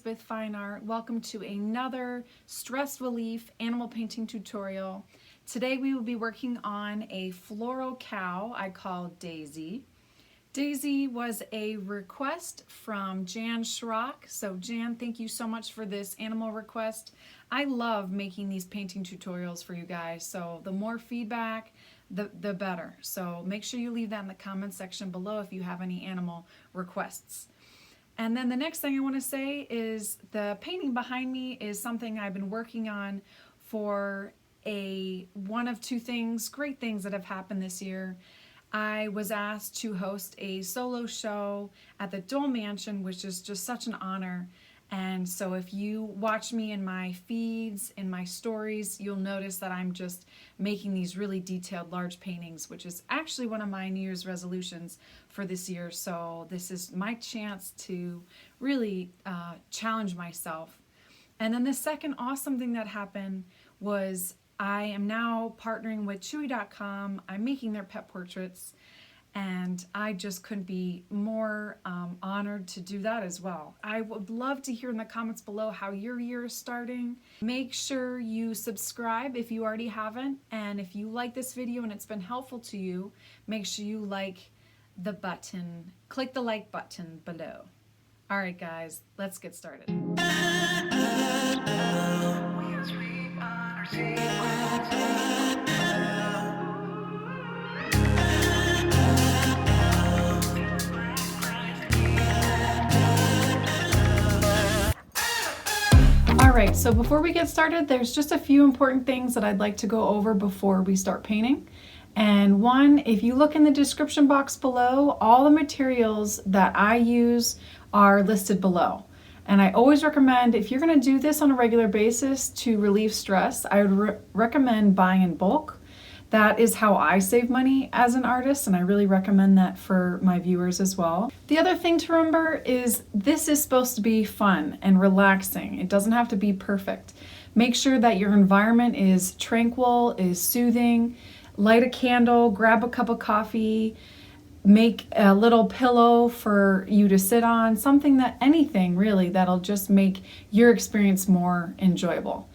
With Fine Art. Welcome to another stress relief animal painting tutorial. Today we will be working on a floral cow I call Daisy. Daisy was a request from Jan Schrock. So Jan, thank you so much for this animal request. I love making these painting tutorials for you guys. So the more feedback, the better. So make sure you leave that in the comment section below if you have any animal requests. And then the next thing I want to say is the painting behind me is something I've been working on for one of two things, great things that have happened this year. I was asked to host a solo show at the Dole Mansion, which is just such an honor. And so if you watch me in my feeds, in my stories, you'll notice that I'm just making these really detailed large paintings, which is actually one of my New Year's resolutions for this year. So this is my chance to really challenge myself. And then the second awesome thing that happened was I am now partnering with Chewy.com. I'm making their pet portraits. And I just couldn't be more honored to do that as well. I would love to hear in the comments below how your year is starting. Make sure you subscribe if you already haven't. And if you like this video and it's been helpful to you, make sure you like the button. Click the like button below. All right, guys, let's get started. Alright, so before we get started, there's just a few important things that I'd like to go over before we start painting. And one, if you look in the description box below, all the materials that I use are listed below. And I always recommend, if you're going to do this on a regular basis to relieve stress, I would recommend buying in bulk. That is how I save money as an artist, and I really recommend that for my viewers as well. The other thing to remember is this is supposed to be fun and relaxing. It doesn't have to be perfect. Make sure that your environment is tranquil, is soothing. Light a candle, grab a cup of coffee, make a little pillow for you to sit on, anything really that'll just make your experience more enjoyable.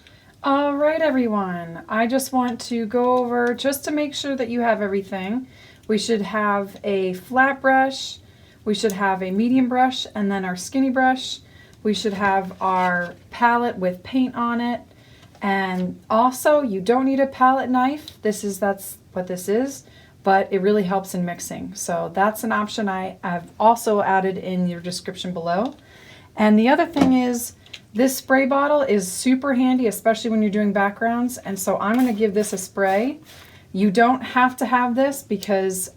All right, everyone, I just want to go over, just to make sure that you have everything, we should have a flat brush, we should have a medium brush, and then our skinny brush. We should have our palette with paint on it. And also, you don't need a palette knife. That's what this is, but it really helps in mixing. So that's an option I have also added in your description below. And the other thing is, this spray bottle is super handy, especially when you're doing backgrounds. And so I'm going to give this a spray. You don't have to have this because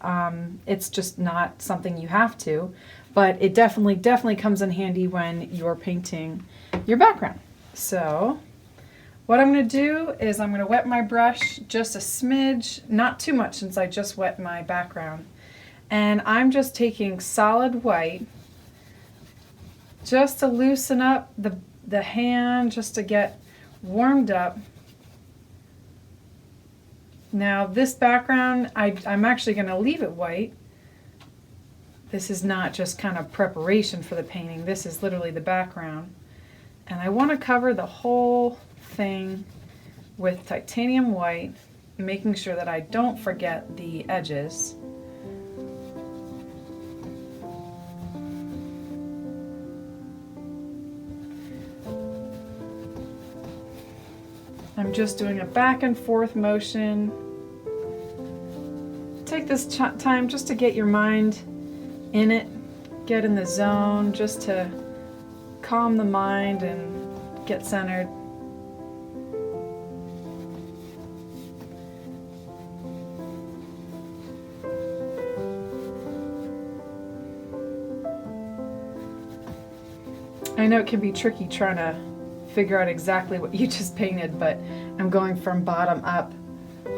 it's just not something you have to, but it definitely comes in handy when you're painting your background. So what I'm going to do is I'm going to wet my brush just a smidge, not too much since I just wet my background. And I'm just taking solid white just to loosen up the hand, just to get warmed up. Now this background, I'm actually going to leave it white. This is not just kind of preparation for the painting. This is literally the background. And I want to cover the whole thing with titanium white, making sure that I don't forget the edges. I'm just doing a back and forth motion. Take this time just to get your mind in it, get in the zone, just to calm the mind and get centered. I know it can be tricky trying to figure out exactly what you just painted, but I'm going from bottom up.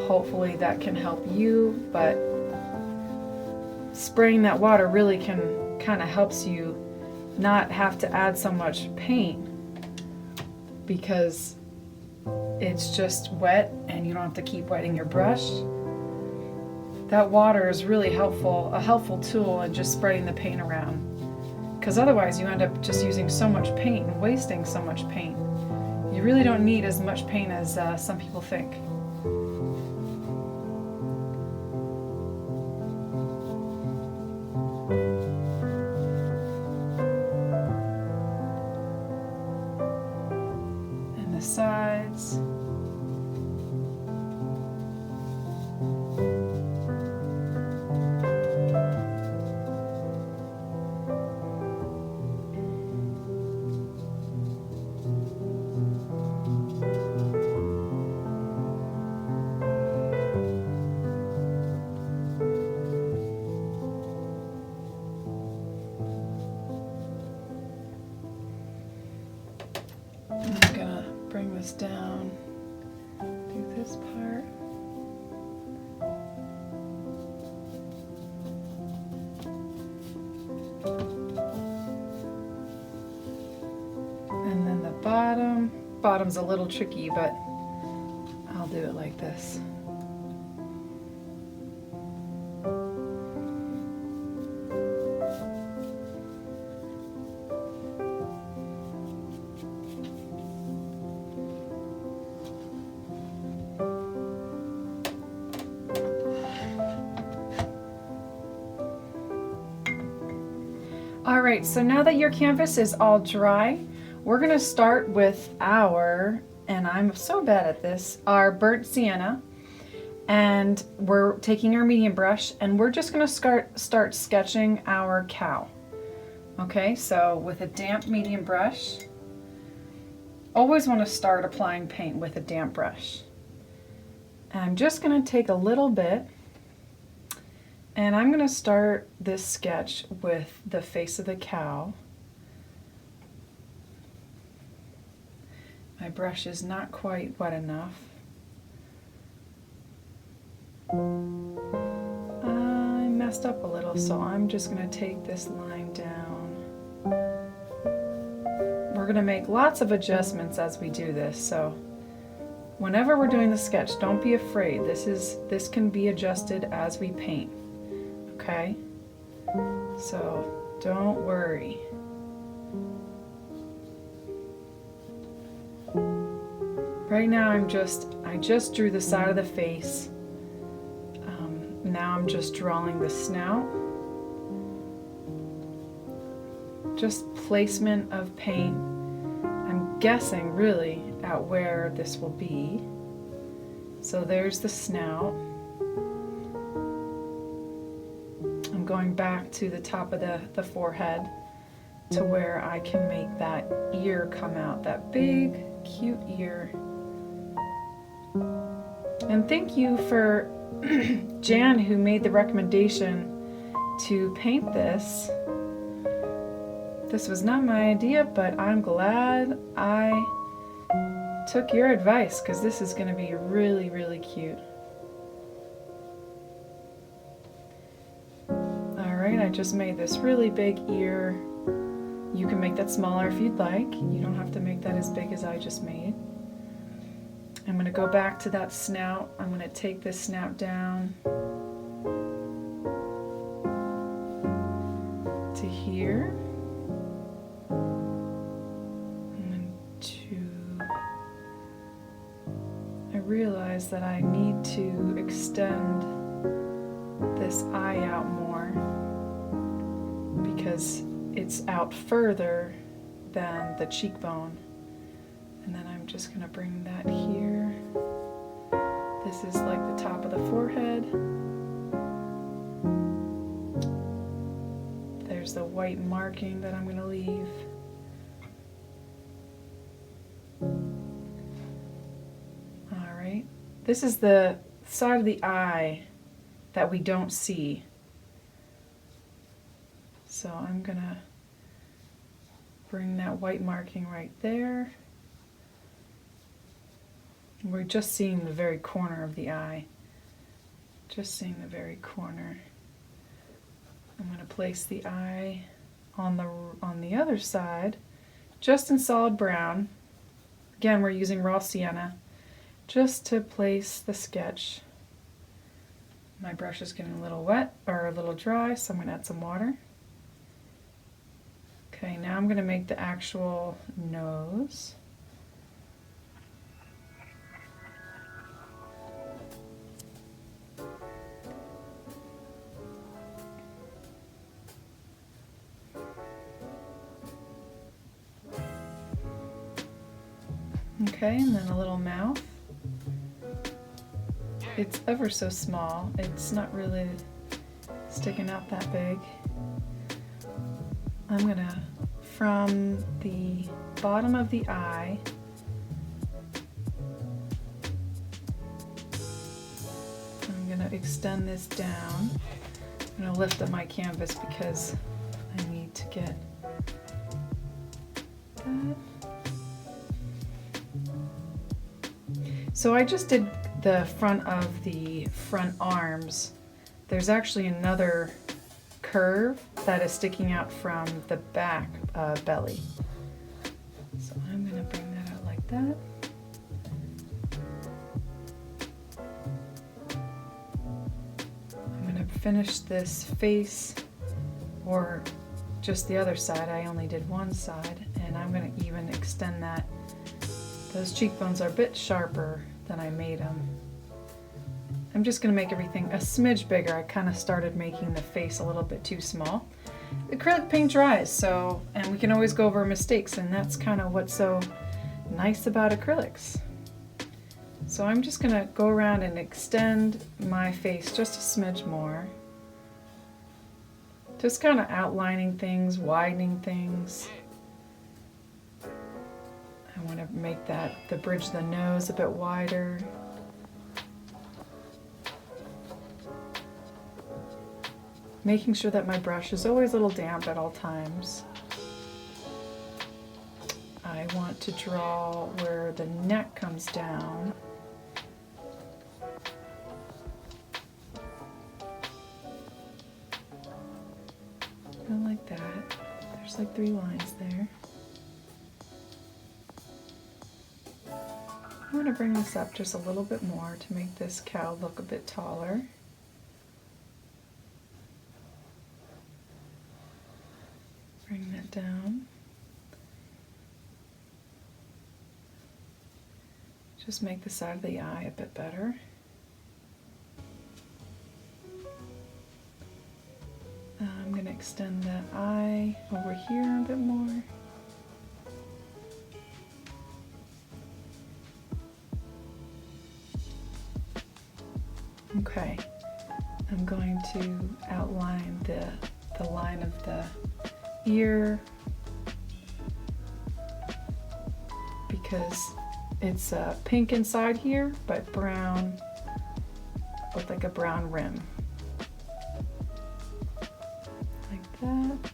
Hopefully that can help you, but spraying that water really can kind of helps you not have to add so much paint, because it's just wet and you don't have to keep wetting your brush. That water is really helpful, a helpful tool in just spreading the paint around, because otherwise you end up just using so much paint and wasting so much paint. You really don't need as much paint as some people think. And the sides. I'm gonna bring this down, do this part. And then the bottom. Bottom's a little tricky, but I'll do it like this. All right, so now that your canvas is all dry, we're gonna start with our, and I'm so bad at this, our burnt sienna. And we're taking our medium brush and we're just gonna start sketching our cow. Okay, so with a damp medium brush, always wanna start applying paint with a damp brush. And I'm just gonna take a little bit, and I'm going to start this sketch with the face of the cow. My brush is not quite wet enough. I messed up a little, so I'm just going to take this line down. We're going to make lots of adjustments as we do this, so whenever we're doing the sketch, don't be afraid. This can be adjusted as we paint. Okay, so don't worry. Right now I just drew the side of the face. Now I'm just drawing the snout. Just placement of paint. I'm guessing really at where this will be. So there's the snout. Going back to the top of the forehead to where I can make that ear come out, that big cute ear. And thank you for Jan, who made the recommendation to paint this. This was not my idea, but I'm glad I took your advice, because this is going to be really, really cute. I just made this really big ear. You can make that smaller if you'd like. You don't have to make that as big as I just made. I'm going to go back to that snout. I'm going to take this snout down to here. I realize that I need to extend this eye out more, because it's out further than the cheekbone. And then I'm just going to bring that here. This is like the top of the forehead. There's the white marking that I'm going to leave. All right. This is the side of the eye that we don't see. So I'm gonna bring that white marking right there. We're just seeing the very corner of the eye. Just seeing the very corner. place the eye on the other side, just in solid brown. Again, we're using raw sienna, just to place the sketch. My brush is getting a little wet, or a little dry, so I'm going to add some water. Okay, now I'm going to make the actual nose. Okay, and then a little mouth. It's ever so small. It's not really sticking out that big. I'm gonna, from the bottom of the eye, I'm gonna extend this down. I'm gonna lift up my canvas because I need to get that. So I just did the front of the front arms. There's actually another curve that is sticking out from the back belly. So I'm going to bring that out like that. I'm going to finish this face, or just the other side. I only did one side, and I'm going to even extend that. Those cheekbones are a bit sharper than I made them. I'm just going to make everything a smidge bigger. I kind of started making the face a little bit too small. Acrylic paint dries, and we can always go over mistakes, and that's kind of what's so nice about acrylics. So I'm just going to go around and extend my face just a smidge more. Just kind of outlining things, widening things. I want to make the bridge of the nose a bit wider. Making sure that my brush is always a little damp at all times. I want to draw where the neck comes down. Go like that. There's like 3 lines there. I'm going to bring this up just a little bit more to make this cow look a bit taller. Bring that down. Just make the side of the eye a bit better. I'm going to extend that eye over here a bit more. Okay, I'm going to outline the line of the ear because it's pink inside here, but brown with like a brown rim. Like that.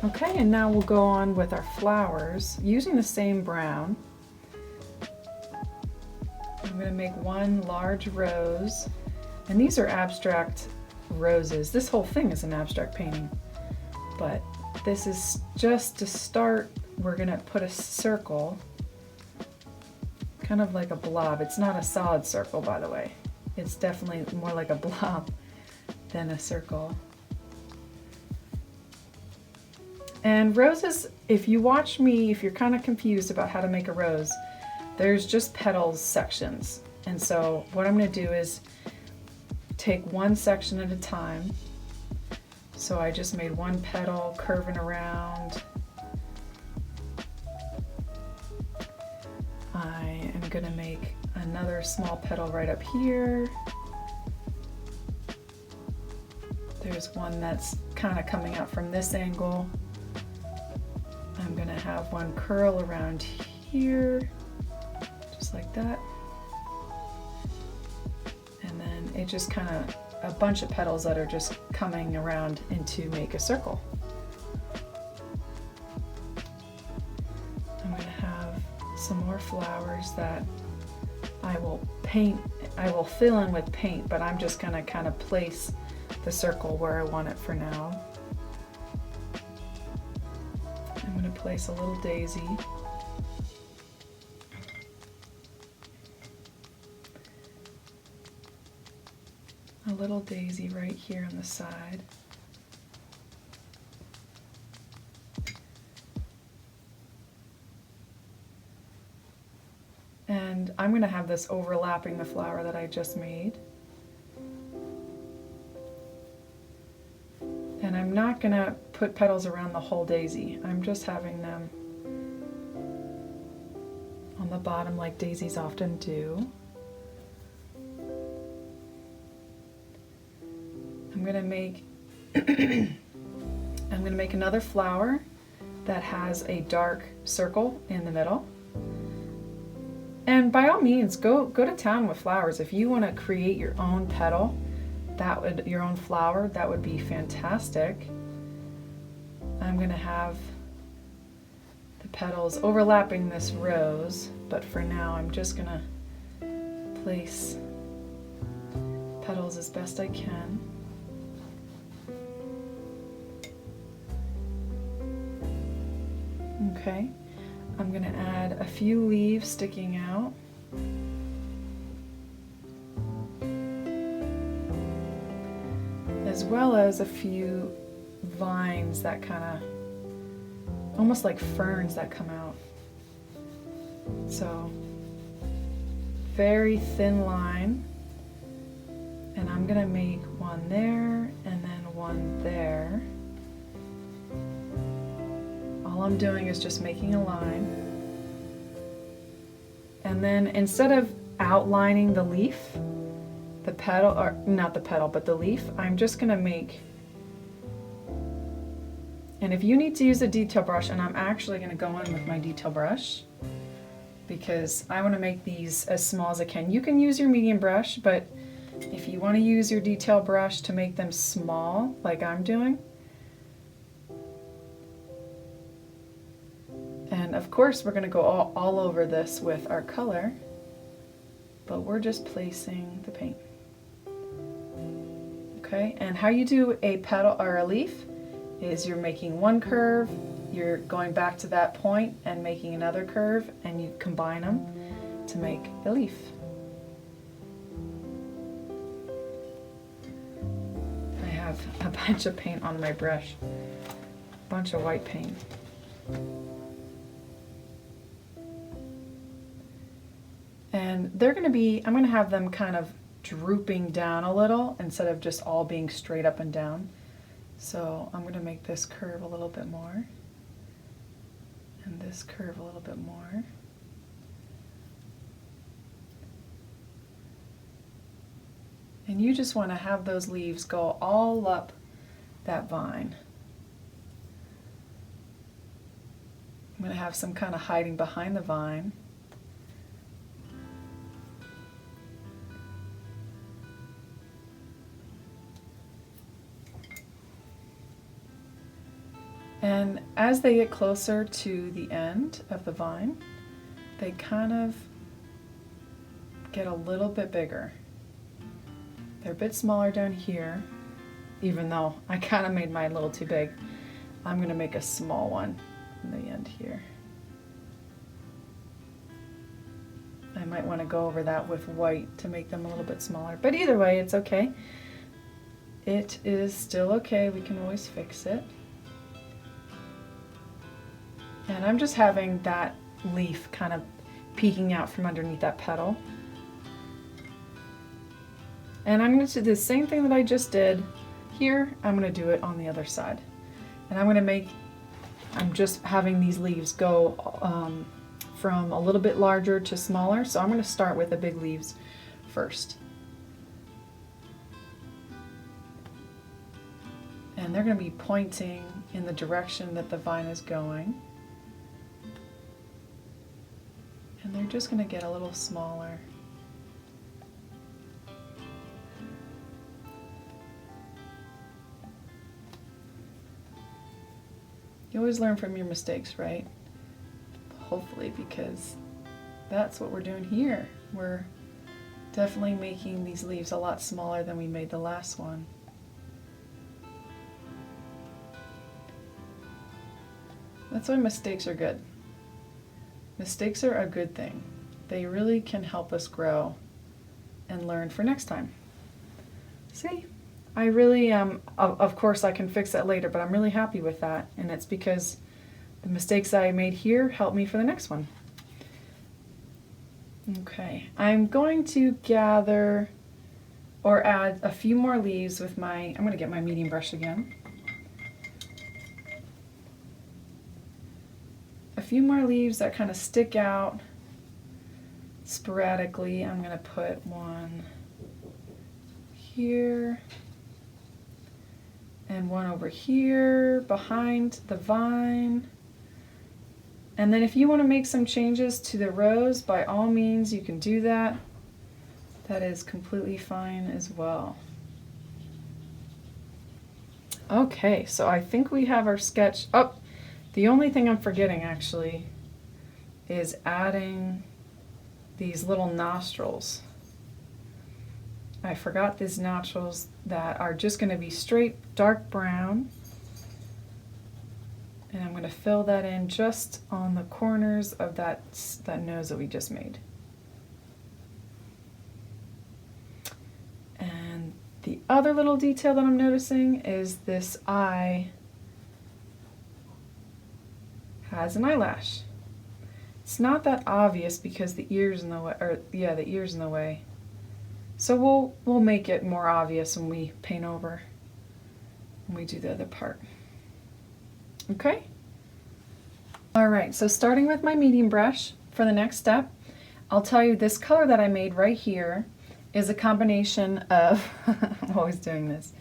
Okay, and now we'll go on with our flowers using the same brown. I'm going to make one large rose, and these are abstract roses. This whole thing is an abstract painting, but this is just to start. We're going to put a circle, kind of like a blob. It's not a solid circle, by the way. It's definitely more like a blob than a circle. And roses, if you watch me, if you're kind of confused about how to make a rose, there's just petals sections. And so what I'm going to do is take one section at a time. So I just made one petal curving around. I am going to make another small petal right up here. There's one that's kind of coming out from this angle. I'm going to have one curl around here, just like that. And then it just kind of a bunch of petals that are just coming around into make a circle. I'm going to have some more flowers that I will paint. I will fill in with paint, but I'm just going to kind of place the circle where I want it for now. I'm going to place a little daisy. A little daisy right here on the side. And I'm going to have this overlapping the flower that I just made. And I'm not going to put petals around the whole daisy. I'm just having them on the bottom like daisies often do. I'm going to make I'm going to make another flower that has a dark circle in the middle. And by all means, go to town with flowers. If you want to create your own petal, your own flower, that would be fantastic. I'm going to have the petals overlapping this rose, but for now I'm just going to place petals as best I can. Okay. I'm going to add a few leaves sticking out. As well as a few vines that kind of, almost like ferns that come out. So, very thin line. And I'm going to make one there and then one there. All I'm doing is just making a line. And then instead of outlining the leaf, the petal, or not the petal, but the leaf, I'm just going to make, and if you need to use a detail brush, and I'm actually going to go in with my detail brush because I want to make these as small as I can. You can use your medium brush, but if you want to use your detail brush to make them small, like I'm doing, and of course we're going to go all over this with our color, but we're just placing the paint. Okay, and how you do a petal or a leaf is you're making one curve, you're going back to that point and making another curve, and you combine them to make the leaf. I have a bunch of paint on my brush, a bunch of white paint. And they're going to be, I'm going to have them kind of drooping down a little instead of just all being straight up and down. So I'm going to make this curve a little bit more and this curve a little bit more. And you just want to have those leaves go all up that vine. I'm going to have some kind of hiding behind the vine. And as they get closer to the end of the vine, they kind of get a little bit bigger. They're a bit smaller down here, even though I kind of made mine a little too big. I'm going to make a small one in the end here. I might want to go over that with white to make them a little bit smaller, but either way, it's okay. It is still okay. We can always fix it. And I'm just having that leaf kind of peeking out from underneath that petal. And I'm going to do the same thing that I just did here. I'm going to do it on the other side. And I'm just having these leaves go from a little bit larger to smaller. So I'm going to start with the big leaves first. And they're going to be pointing in the direction that the vine is going. And they're just going to get a little smaller. You always learn from your mistakes, right? Hopefully, because that's what we're doing here. We're definitely making these leaves a lot smaller than we made the last one. That's why mistakes are good. Mistakes are a good thing. They really can help us grow and learn for next time. See, I really of course I can fix that later, but I'm really happy with that, and it's because the mistakes I made here help me for the next one. Okay, I'm going to gather or add a few more leaves with I'm going to get my medium brush again. A few more leaves that kind of stick out sporadically. I'm going to put one here and one over here behind the vine. And then if you want to make some changes to the rose, by all means you can do that. That is completely fine as well. Okay, so I think we have our sketch. Oh, the only thing I'm forgetting actually is adding these little nostrils. I forgot these nostrils that are just going to be straight dark brown. And I'm going to fill that in just on the corners of that nose that we just made. And the other little detail that I'm noticing is this eye has an eyelash. It's not that obvious because the ear's in the way, the ear's in the way. So we'll make it more obvious when we paint over, when we do the other part. Okay? Alright, so starting with my medium brush for the next step, I'll tell you this color that I made right here is a combination of, I'm always doing this,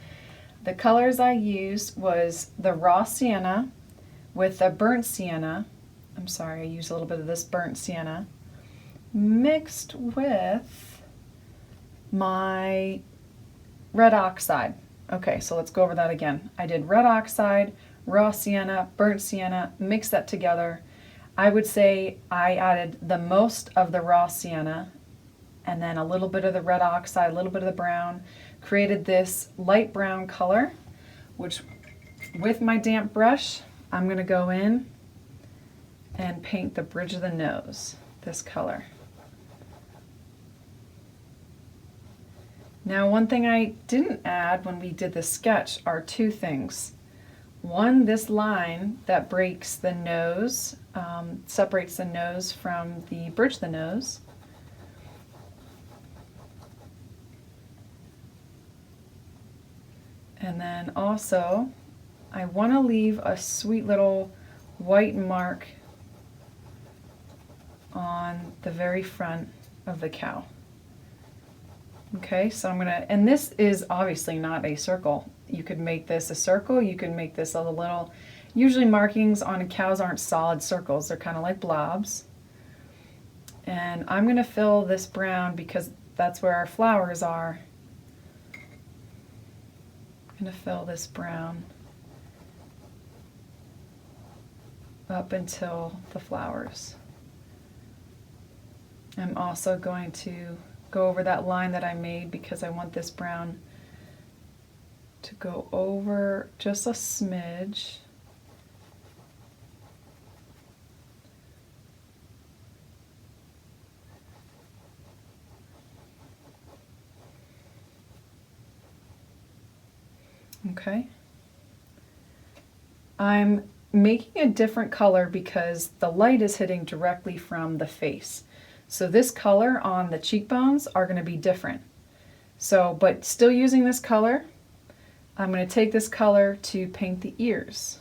the colors I used was the raw sienna with the burnt sienna, I'm sorry, I used a little bit of this burnt sienna, mixed with my red oxide. Okay, so let's go over that again. I did red oxide, raw sienna, burnt sienna, mix that together. I would say I added the most of the raw sienna and then a little bit of the red oxide, a little bit of the brown, created this light brown color, which with my damp brush, I'm going to go in and paint the bridge of the nose, this color. Now, one thing I didn't add when we did the sketch are two things. One, this line that breaks the nose, separates the nose from the bridge of the nose. And then also, I want to leave a sweet little white mark on the very front of the cow. Okay, so I'm gonna, and this is obviously not a circle. You could make this a circle, you could make this a little, usually markings on cows aren't solid circles, they're kind of like blobs. And I'm gonna fill this brown because that's where our flowers are. I'm gonna fill this brown up until the flowers. I'm also going to go over that line that I made because I want this brown to go over just a smidge. Okay. I'm making a different color because the light is hitting directly from the face. So this color on the cheekbones are going to be different. So, but still using this color, I'm going to take this color to paint the ears.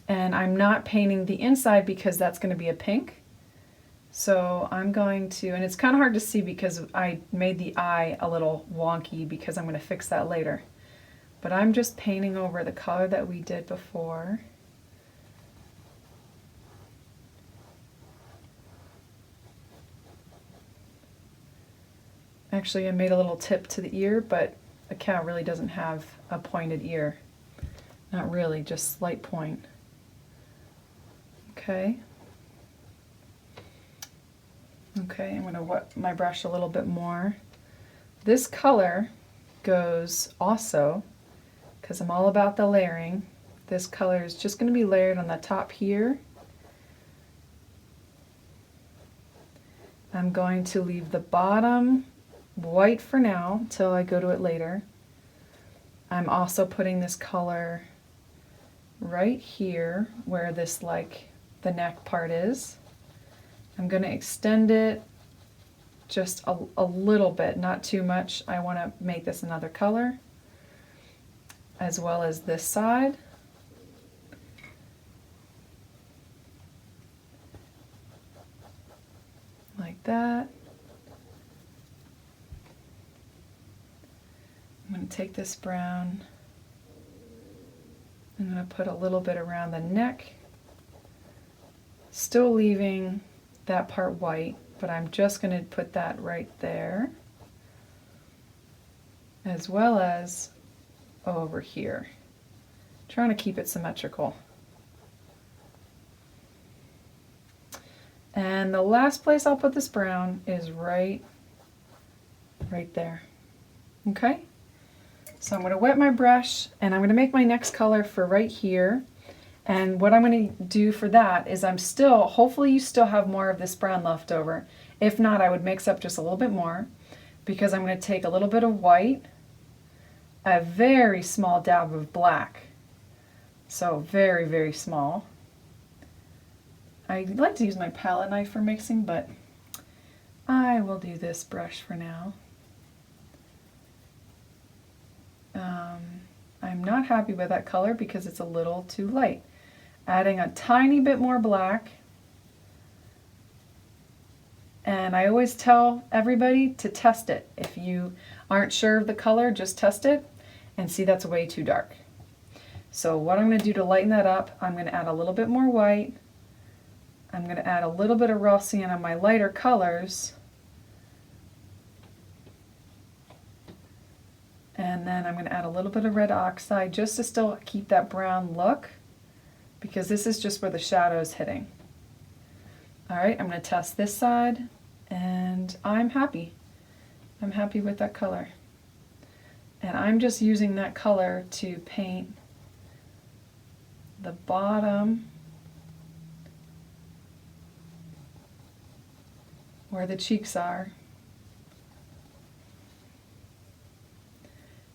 And I'm not painting the inside because that's going to be a pink. So I'm going to, and it's kind of hard to see because I made the eye a little wonky because I'm going to fix that later. But I'm just painting over the color that we did before. Actually, I made a little tip to the ear, but a cow really doesn't have a pointed ear. Not really, just slight point. Okay. Okay, I'm going to wet my brush a little bit more. This color goes also, because I'm all about the layering, This color is just going to be layered on the top here. I'm going to leave the bottom white for now till I go to it later. I'm also putting this color right here where this, like, the neck part is. I'm going to extend it just a little bit, not too much. I want to make this another color, as well as this side. Like that. I'm going to take this brown, I'm going to put a little bit around the neck, still leaving that part white, but I'm just going to put that right there, as well as over here. Trying to keep it symmetrical. And the last place I'll put this brown is right there. Okay? So I'm going to wet my brush and I'm going to make my next color for right here. And what I'm going to do for that is hopefully you still have more of this brown left over. If not, I would mix up just a little bit more, because I'm going to take a little bit of white, a very small dab of black. So very, very small. I like to use my palette knife for mixing, but I will do this brush for now. I'm not happy with that color because it's a little too light. Adding a tiny bit more black. And I always tell everybody to test it. If you aren't sure of the color, just test it and see that's way too dark. So what I'm going to do to lighten that up, I'm going to add a little bit more white. I'm going to add a little bit of raw sienna, my lighter colors. And then I'm going to add a little bit of red oxide just to still keep that brown look, because this is just where the shadow is hitting. Alright, I'm going to test this side, and I'm happy. I'm happy with that color. And I'm just using that color to paint the bottom where the cheeks are.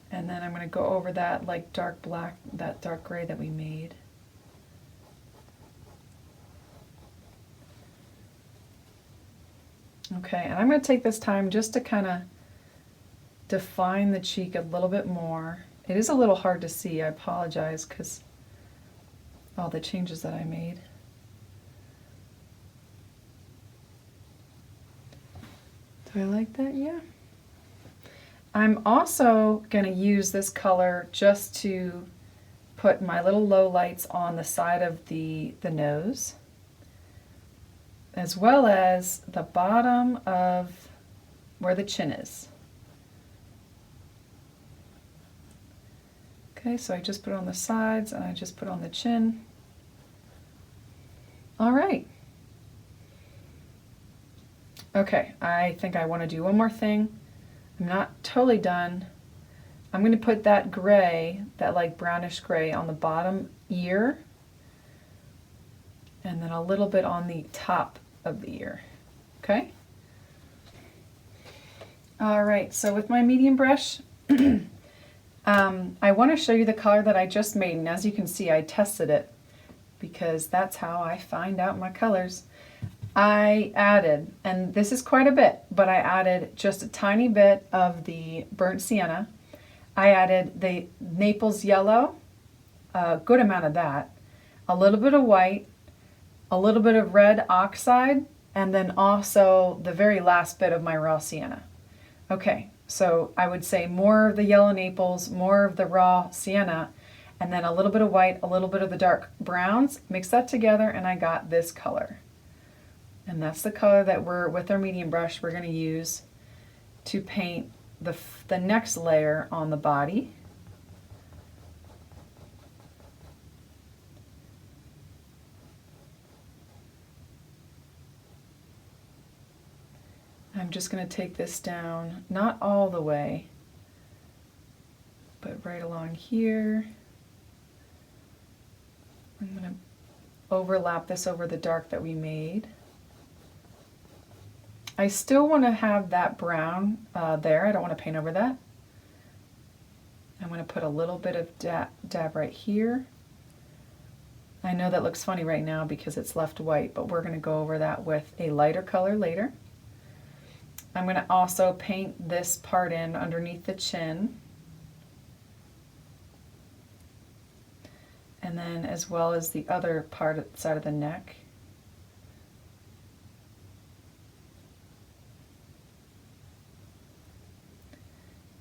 And then I'm going to go over that like dark black, that dark gray that we made. Okay, and I'm going to take this time just to kind of define the cheek a little bit more. It is a little hard to see, I apologize, because all the changes that I made. Do I like that? Yeah. I'm also going to use this color just to put my little low lights on the side of the nose, as well as the bottom of where the chin is. Okay, so I just put it on the sides and I just put on the chin. All right. Okay, I think I want to do one more thing. I'm not totally done. I'm going to put that gray, that like brownish gray, on the bottom ear, and then a little bit on the top of the ear. Okay? All right, so with my medium brush, I want to show you the color that I just made, and as you can see, I tested it because that's how I find out my colors. I added, and this is quite a bit, but I added just a tiny bit of the burnt sienna. I added the Naples Yellow, a good amount of that, a little bit of white, a little bit of red oxide, and then also the very last bit of my raw sienna. Okay, so I would say more of the yellow Naples, more of the raw sienna, and then a little bit of white, a little bit of the dark browns. Mix that together and I got this color. And that's the color that with our medium brush, we're going to use to paint the next layer on the body. I'm just going to take this down, not all the way, but right along here. I'm going to overlap this over the dark that we made. I still want to have that brown there. I don't want to paint over that. I'm going to put a little bit of dab right here. I know that looks funny right now because it's left white, but we're going to go over that with a lighter color later. I'm going to also paint this part in underneath the chin. And then as well as the other part at the side of the neck.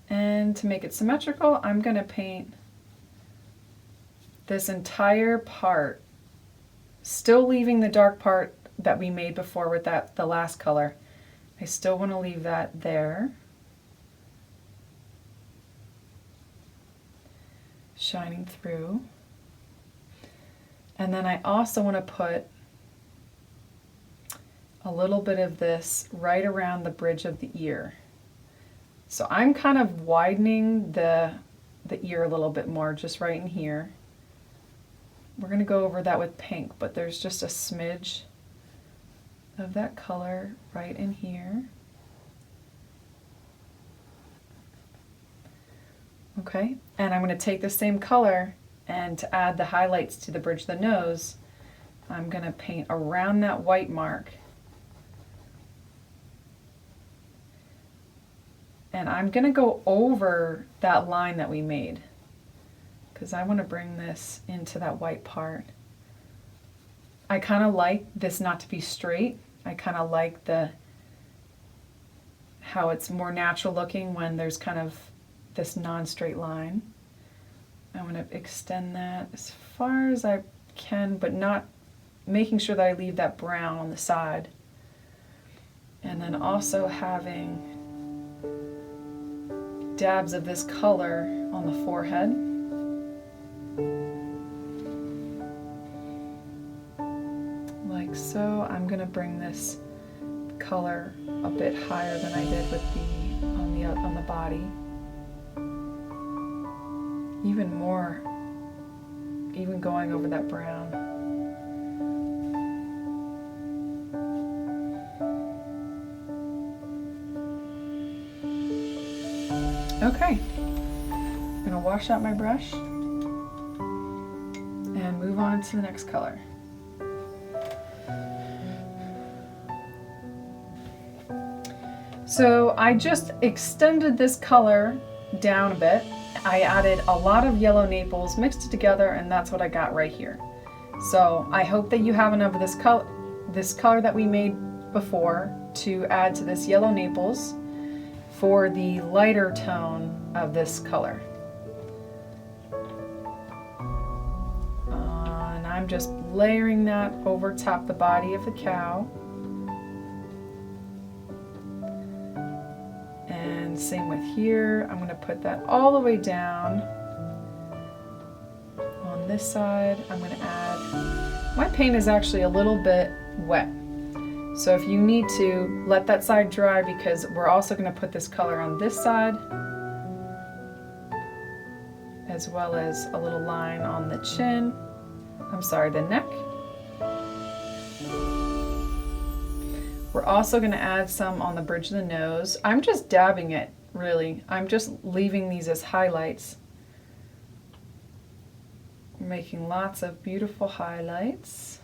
And to make it symmetrical, I'm going to paint this entire part, still leaving the dark part that we made before with the last color. I still want to leave that there, shining through. And then I also want to put a little bit of this right around the bridge of the ear. So I'm kind of widening the ear a little bit more, just right in here. We're going to go over that with pink, but there's just a smidge of that color right in here. Okay, and I'm going to take the same color, and to add the highlights to the bridge of the nose, I'm going to paint around that white mark. And I'm going to go over that line that we made, because I want to bring this into that white part. I kind of like this not to be straight. I kind of like how it's more natural looking when there's kind of this non-straight line. I want to extend that as far as I can, but not making sure that I leave that brown on the side. And then also having dabs of this color on the forehead. Like so. I'm going to bring this color a bit higher than I did with on the body. Even more, even going over that brown. Okay, I'm going to wash out my brush and move on to the next color. So I just extended this color down a bit. I added a lot of yellow Naples, mixed it together, and that's what I got right here. So I hope that you have enough of this color that we made before to add to this yellow Naples for the lighter tone of this color. And I'm just layering that over top the body of the cow. And same with here. I'm going to put that all the way down. On this side, I'm going to add, my paint is actually a little bit wet. So if you need to, let that side dry, because we're also going to put this color on this side, as well as a little line on the chin, the neck. We're also going to add some on the bridge of the nose. I'm just dabbing it, really. I'm just leaving these as highlights. We're making lots of beautiful highlights.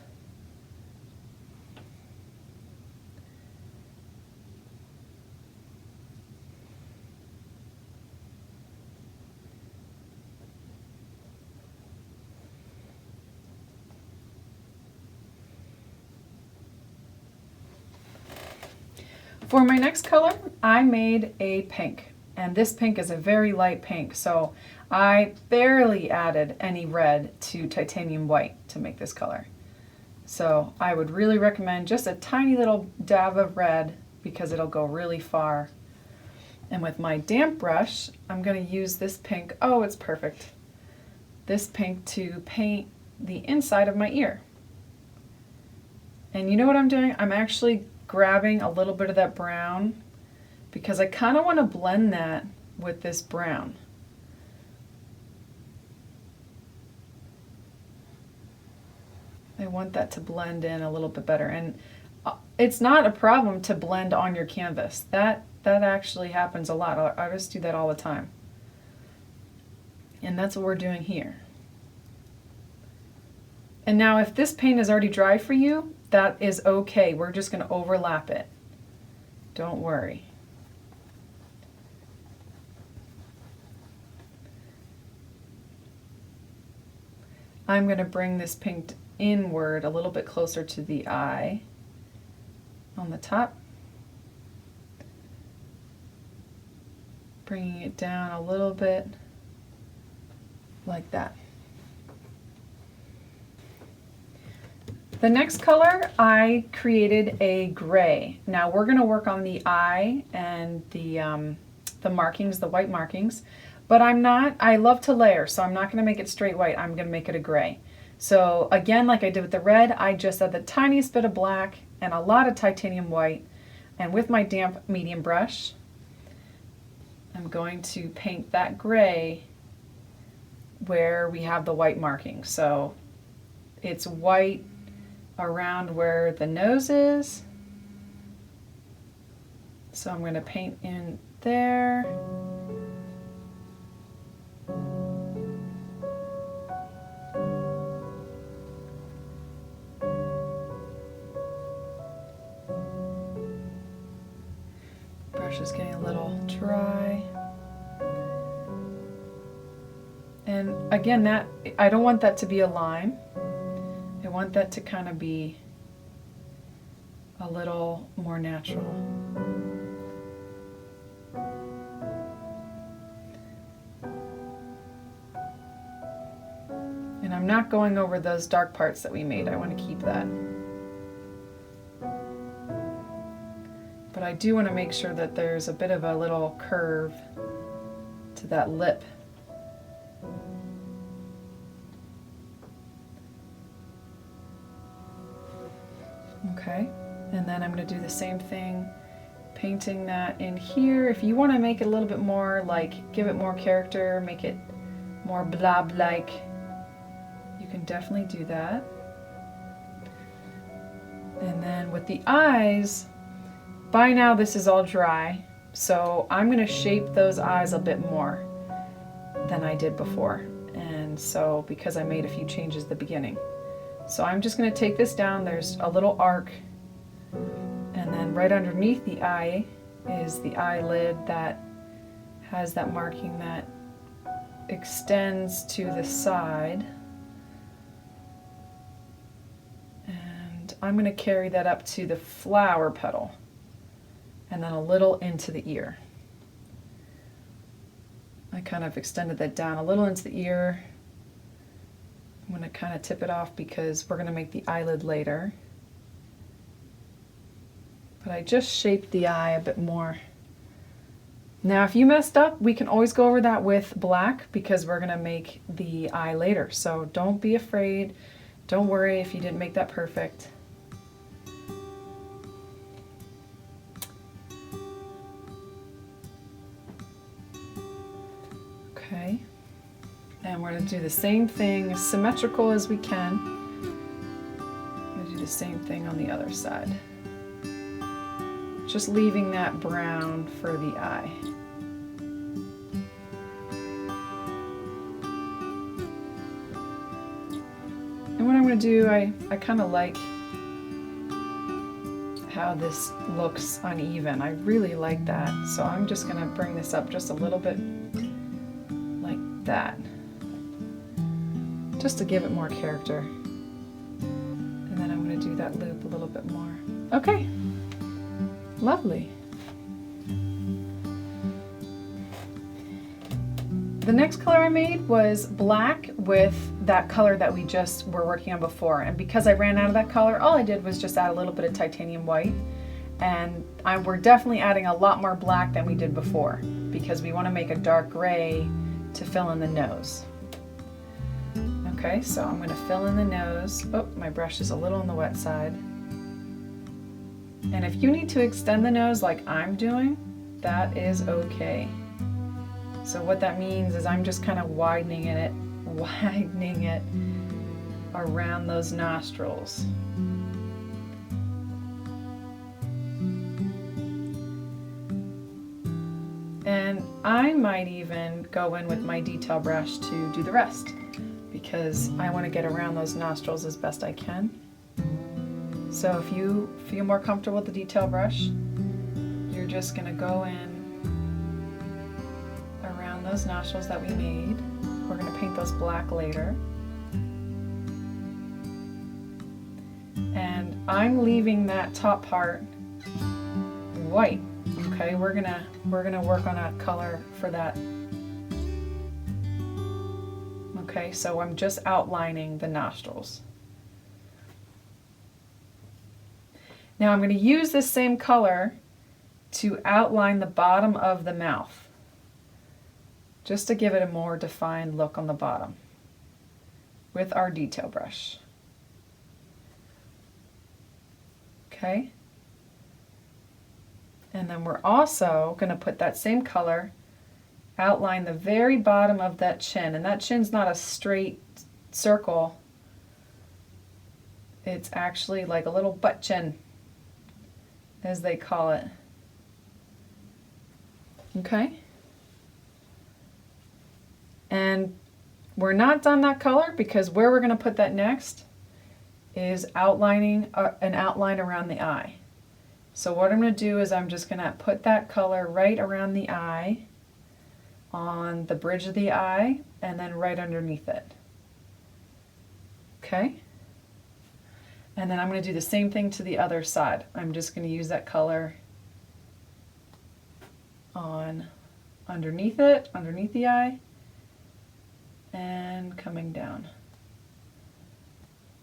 For my next color, I made a pink, and this pink is a very light pink, so I barely added any red to titanium white to make this color. So I would really recommend just a tiny little dab of red, because it'll go really far. And with my damp brush, I'm going to use this pink, oh, it's perfect, this pink to paint the inside of my ear. And you know what I'm doing? I'm actually grabbing a little bit of that brown, because I kind of want to blend that with this brown. I want that to blend in a little bit better. And it's not a problem to blend on your canvas. That actually happens a lot. Artists do that all the time. And that's what we're doing here. And now if this paint is already dry for you, that is okay. We're just going to overlap it. Don't worry. I'm going to bring this paint inward a little bit closer to the eye on the top. Bringing it down a little bit like that. The next color, I created a gray. Now we're going to work on the eye and the markings, the white markings, but I love to layer, so I'm not going to make it straight white. I'm going to make it a gray. So again, like I did with the red, I just add the tiniest bit of black and a lot of titanium white, and with my damp medium brush, I'm going to paint that gray where we have the white markings. So it's white around where the nose is. So I'm going to paint in there. Brush is getting a little dry. And again, I don't want that to be a line. I want that to kind of be a little more natural. And I'm not going over those dark parts that we made. I want to keep that. But I do want to make sure that there's a bit of a little curve to that lip. Okay, and then I'm going to do the same thing, painting that in here. If you want to make it a little bit more, like, give it more character, make it more blob-like, you can definitely do that. And then with the eyes, by now this is all dry, so I'm going to shape those eyes a bit more than I did before. And so, because I made a few changes at the beginning. So I'm just going to take this down. There's a little arc, and then right underneath the eye is the eyelid that has that marking that extends to the side. And I'm going to carry that up to the flower petal and then a little into the ear. I kind of extended that down a little into the ear. I'm going to kind of tip it off because we're going to make the eyelid later. But I just shaped the eye a bit more. Now if you messed up, we can always go over that with black because we're going to make the eye later. So don't be afraid. Don't worry if you didn't make that perfect. Okay. And we're going to do the same thing, as symmetrical as we can. I'm going to do the same thing on the other side. Just leaving that brown for the eye. And what I'm going to do, I kind of like how this looks uneven. I really like that. So I'm just going to bring this up just a little bit like that. Just to give it more character. And then I'm going to do that loop a little bit more. Okay, lovely. The next color I made was black with that color that we just were working on before. And because I ran out of that color, all I did was just add a little bit of titanium white. And we're definitely adding a lot more black than we did before because we want to make a dark gray to fill in the nose. Okay, so I'm going to fill in the nose. Oh, my brush is a little on the wet side. And if you need to extend the nose like I'm doing, that is okay. So what that means is I'm just kind of widening it around those nostrils. And I might even go in with my detail brush to do the rest, because I want to get around those nostrils as best I can. So if you feel more comfortable with the detail brush, you're just going to go in around those nostrils that we made. We're going to paint those black later. And I'm leaving that top part white. Okay, we're gonna work on a color for that. Okay, so I'm just outlining the nostrils. Now I'm going to use this same color to outline the bottom of the mouth, just to give it a more defined look on the bottom with our detail brush. Okay. And then we're also going to put that same color, outline the very bottom of that chin. And that chin's not a straight circle. It's actually like a little butt chin, as they call it. Okay. And we're not done that color, because where we're going to put that next is outlining an outline around the eye. So what I'm going to do is I'm just going to put that color right around the eye, on the bridge of the eye, and then right underneath it. Okay? And then I'm going to do the same thing to the other side. I'm just going to use that color on underneath it, underneath the eye, and coming down.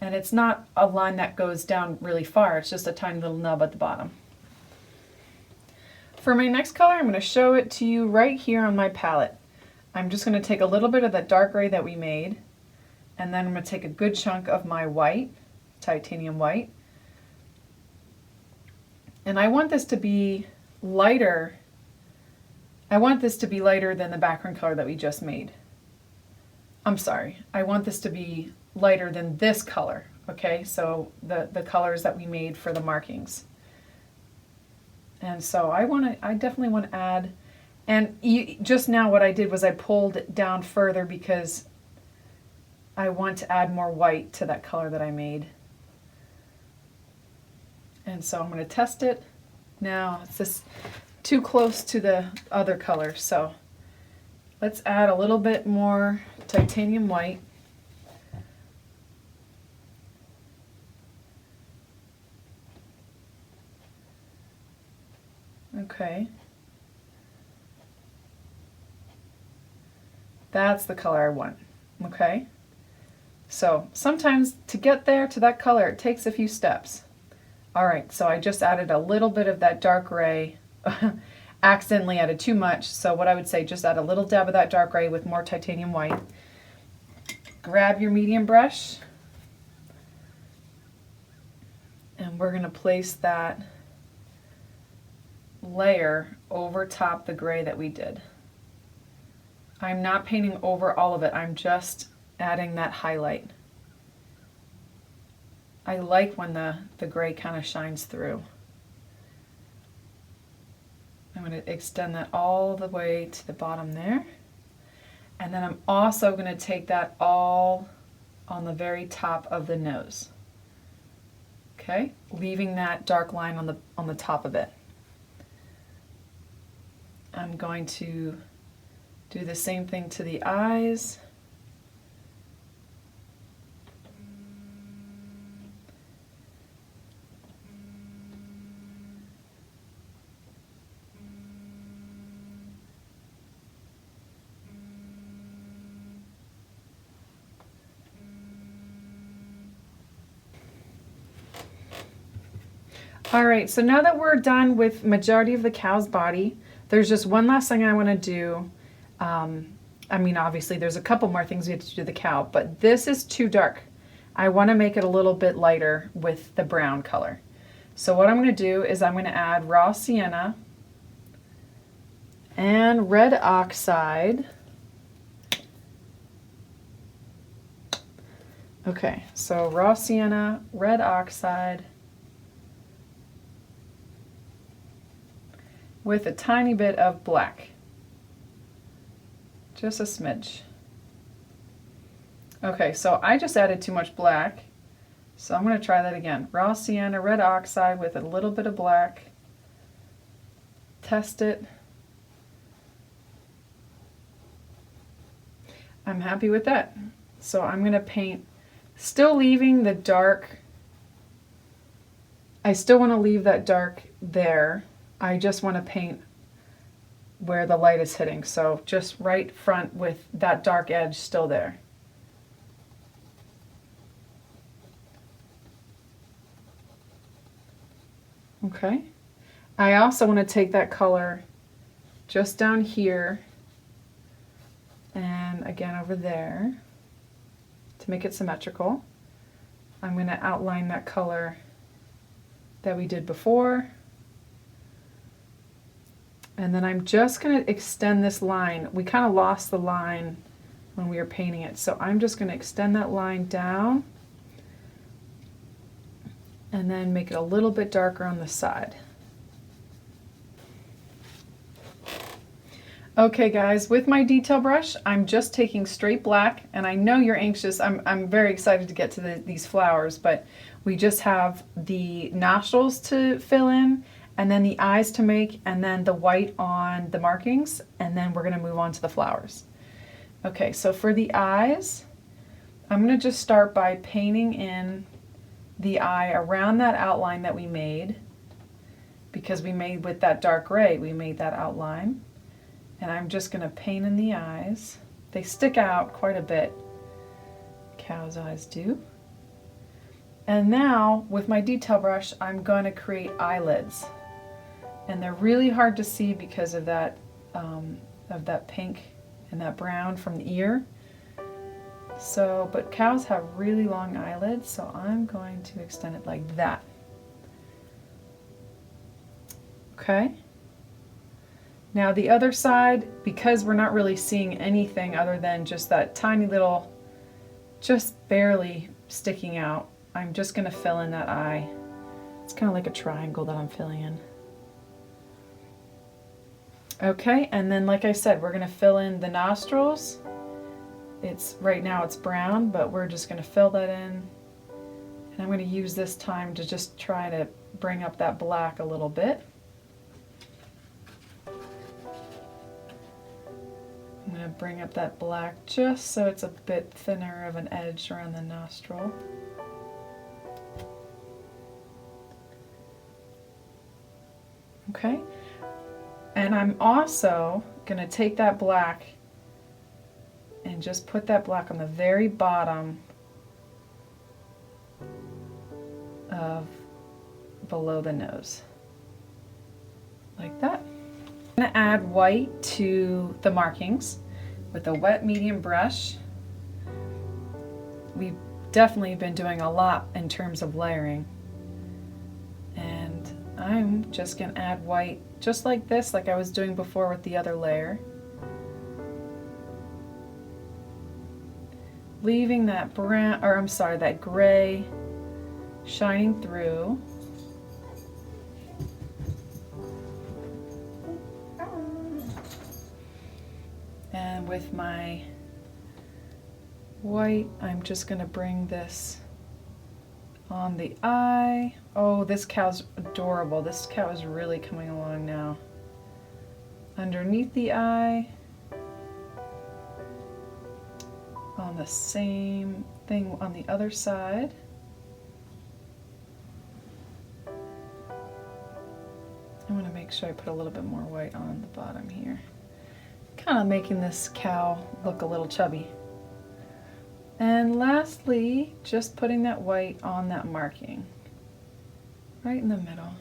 And it's not a line that goes down really far, it's just a tiny little nub at the bottom. For my next color, I'm going to show it to you right here on my palette. I'm just going to take a little bit of that dark gray that we made, and then I'm going to take a good chunk of my white, titanium white. And I want this to be lighter. I want this to be lighter than the background color that we just made. I'm sorry, I want this to be lighter than this color, okay? So the colors that we made for the markings. And so I definitely want to add, and just now what I did was I pulled it down further because I want to add more white to that color that I made. And so I'm going to test it. Now it's just too close to the other color, so let's add a little bit more titanium white. Okay. That's the color I want. Okay. So sometimes to get there to that color, it takes a few steps. All right, so I just added a little bit of that dark gray. Accidentally added too much, so what I would say, just add a little dab of that dark gray with more titanium white. Grab your medium brush, and we're going to place that layer over top the gray that we did. I'm not painting over all of it, I'm just adding that highlight. I like when the gray kind of shines through. I'm going to extend that all the way to the bottom there. And then I'm also going to take that all on the very top of the nose. Okay, leaving that dark line on the top of it. I'm going to do the same thing to the eyes. All right, so now that we're done with majority of the cow's body, there's just one last thing I want to do. I mean, obviously there's a couple more things we have to do to the cow, but this is too dark. I want to make it a little bit lighter with the brown color. So what I'm going to do is I'm going to add raw sienna and red oxide. Okay, so raw sienna, red oxide, with a tiny bit of black. Just a smidge. Okay, so I just added too much black, so I'm going to try that again. Raw sienna, red oxide with a little bit of black. Test it. I'm happy with that. So I'm going to paint, still leaving the dark. I still want to leave that dark there. I just want to paint where the light is hitting. So just right front with that dark edge still there. Okay. I also want to take that color just down here and again over there to make it symmetrical. I'm going to outline that color that we did before. And then I'm just going to extend this line. We kind of lost the line when we were painting it, so I'm just going to extend that line down and then make it a little bit darker on the side. Okay guys, with my detail brush, I'm just taking straight black, and I know you're anxious. I'm very excited to get to these flowers, but we just have the nostrils to fill in, and then the eyes to make, and then the white on the markings, and then we're gonna move on to the flowers. Okay, so for the eyes, I'm gonna just start by painting in the eye around that outline that we made, because we made with that dark gray, we made that outline. And I'm just going to paint in the eyes. They stick out quite a bit. Cow's eyes do. And now, with my detail brush, I'm going to create eyelids. And they're really hard to see because of that pink and that brown from the ear. So, but cows have really long eyelids, so I'm going to extend it like that. Okay. Now the other side, because we're not really seeing anything other than just that tiny little, just barely sticking out, I'm just going to fill in that eye. It's kind of like a triangle that I'm filling in. Okay, and then like I said, we're going to fill in the nostrils. Right now it's brown, but we're just going to fill that in. And I'm going to use this time to just try to bring up that black a little bit. I'm going to bring up that black just so it's a bit thinner of an edge around the nostril. Okay, and I'm also going to take that black and just put that black on the very bottom of below the nose, like that. I'm going to add white to the markings with a wet medium brush. We've definitely been doing a lot in terms of layering. And I'm just going to add white just like this, like I was doing before with the other layer. Leaving that brown, or I'm sorry, that gray shining through. And with my white, I'm just going to bring this on the eye. Oh, this cow's adorable. This cow is really coming along now. Underneath the eye. On the same thing on the other side. I want to make sure I put a little bit more white on the bottom here. Kind of making this cow look a little chubby. And lastly, just putting that white on that marking. Right in the middle.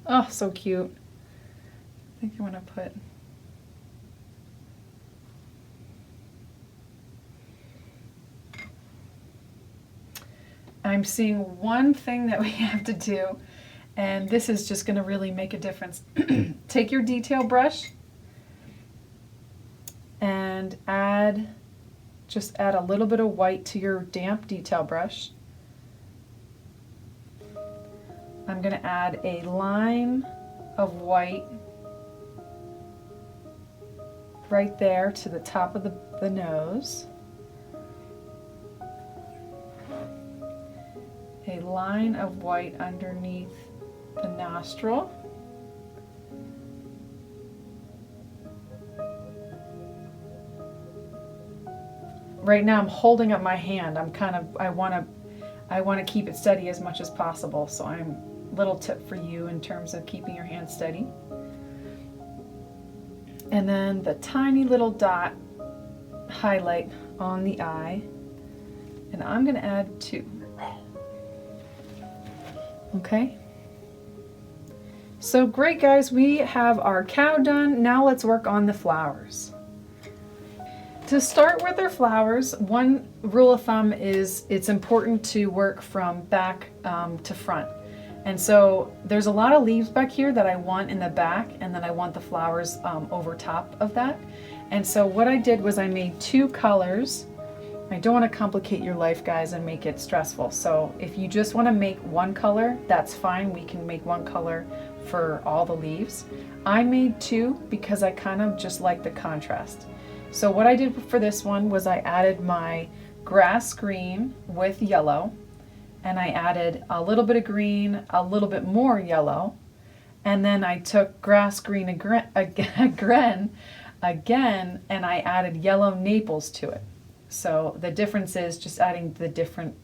Oh, so cute. I think I want to put... I'm seeing one thing that we have to do, and this is just going to really make a difference. Take your detail brush and add just add a little bit of white to your damp detail brush. I'm going to add a line of white right there to the top of the nose. A line of white underneath the nostril. Right now I'm holding up my hand. I want to keep it steady as much as possible. So little tip for you in terms of keeping your hand steady. And then the tiny little dot highlight on the eye. And I'm going to add 2. Okay. So great, guys, we have our cow done. Now let's work on the flowers. To start with our flowers, one rule of thumb is it's important to work from back to front. And so there's a lot of leaves back here that I want in the back, and then I want the flowers over top of that. And so what I did was I made 2 colors. I don't want to complicate your life, guys, and make it stressful. So if you just want to make 1 color, that's fine. We can make 1 color for all the leaves. I made 2 because I kind of just like the contrast. So what I did for this one was I added my grass green with yellow, and I added a little bit of green, a little bit more yellow, and then I took grass green again, and I added yellow Naples to it. So the difference is just adding the different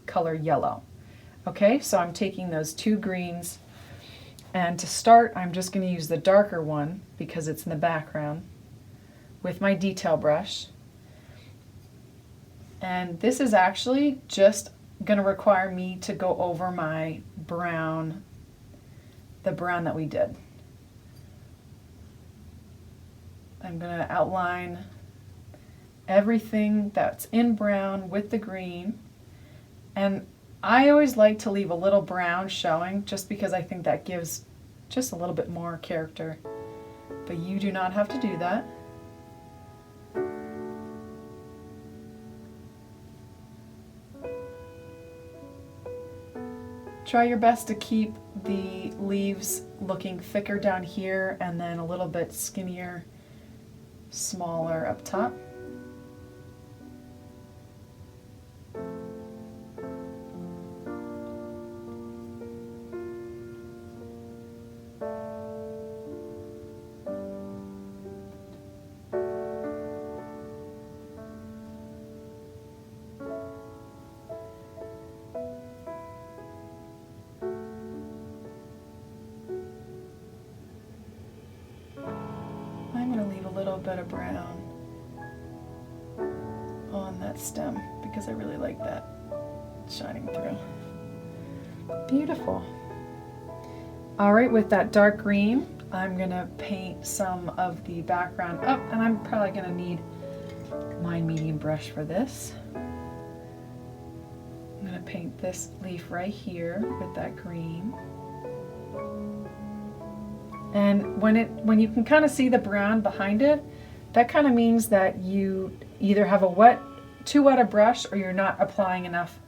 color yellow. Okay, so I'm taking those 2 greens, and to start I'm just going to use the darker one because it's in the background with my detail brush. And this is actually just going to require me to go over my brown, the brown that we did. I'm going to outline everything that's in brown with the green, and I always like to leave a little brown showing just because I think that gives just a little bit more character, but you do not have to do that. Try your best to keep the leaves looking thicker down here and then a little bit skinnier, smaller up top. Bit of brown on that stem because I really like that shining through. Beautiful. All right, with that dark green, I'm gonna paint some of the background up, and I'm probably gonna need my medium brush for this. I'm gonna paint this leaf right here with that green. And when you can kind of see the brown behind it, that kind of means that you either have too wet a brush, or you're not applying enough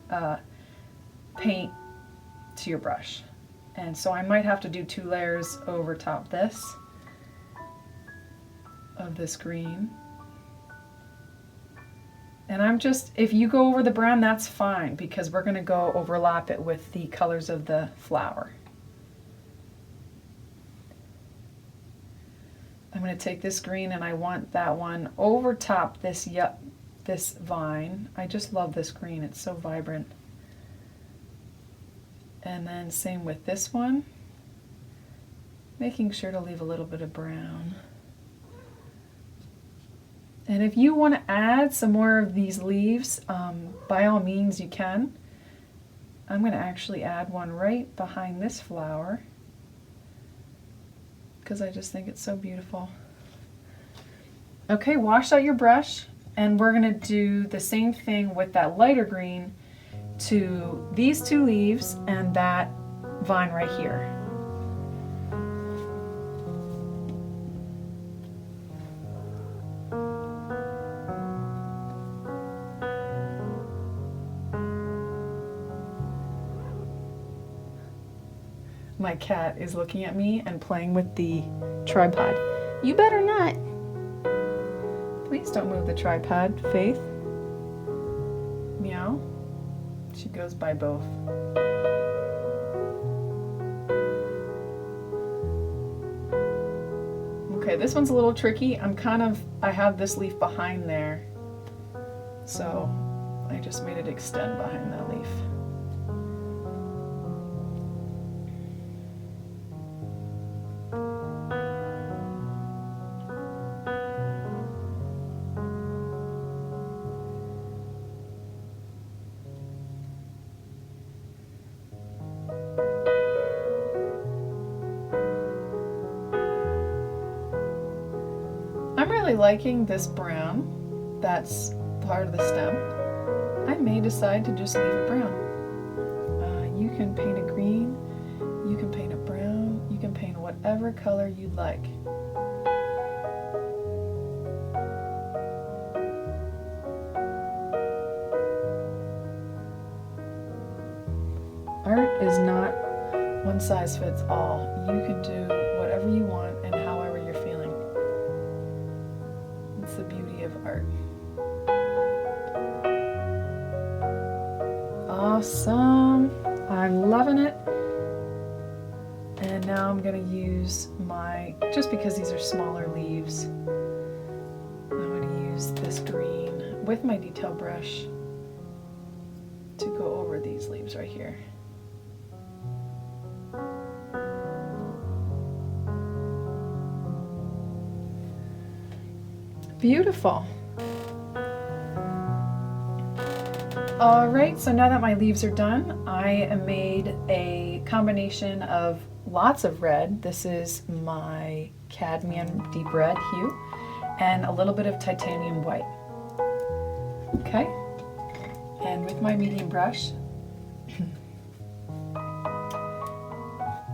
paint to your brush. And so I might have to do 2 layers over top this of this green. And if you go over the brown, that's fine, because we're going to go overlap it with the colors of the flower. I'm going to take this green, and I want that one over top this vine. I just love this green. It's so vibrant. And then same with this one. Making sure to leave a little bit of brown. And if you want to add some more of these leaves, by all means you can. I'm going to actually add one right behind this flower, because I just think it's so beautiful. Okay, wash out your brush, and we're going to do the same thing with that lighter green to these 2 leaves and that vine right here. My cat is looking at me and playing with the tripod. You better not. Please don't move the tripod, Faith. Meow. She goes by both. Okay, this one's a little tricky. I have this leaf behind there, so I just made it extend behind that leaf. I'm really liking this brown that's part of the stem. I may decide to just leave it brown. You can paint a green, you can paint a brown, you can paint whatever color you'd like. Art is not one size fits all. You can do whatever you want and however you're feeling. It's the beauty of art. Awesome. I'm loving it. And now I'm going to use just because these are smaller leaves, I'm going to use this green with my detail brush to go over these leaves right here. Beautiful. All right, so now that my leaves are done, I made a combination of lots of red. This is my Cadmium Deep Red hue and a little bit of titanium white. Okay, and with my medium brush,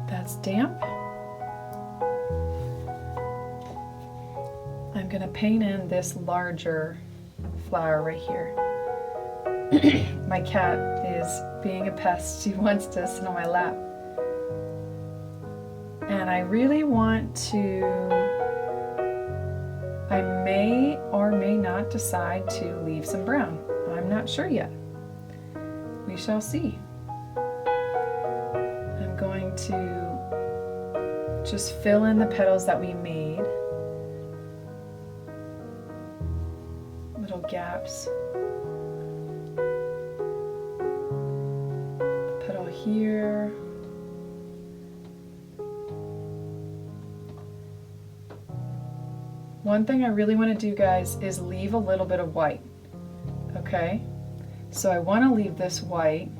that's damp. I'm going to paint in this larger flower right here. My cat is being a pest. She wants to sit on my lap. And I really want to, I may or may not decide to leave some brown. I'm not sure yet. We shall see. I'm going to just fill in the petals that we made. Little gaps. Petal here. One thing I really want to do, guys, is leave a little bit of white. Okay? So I want to leave this white.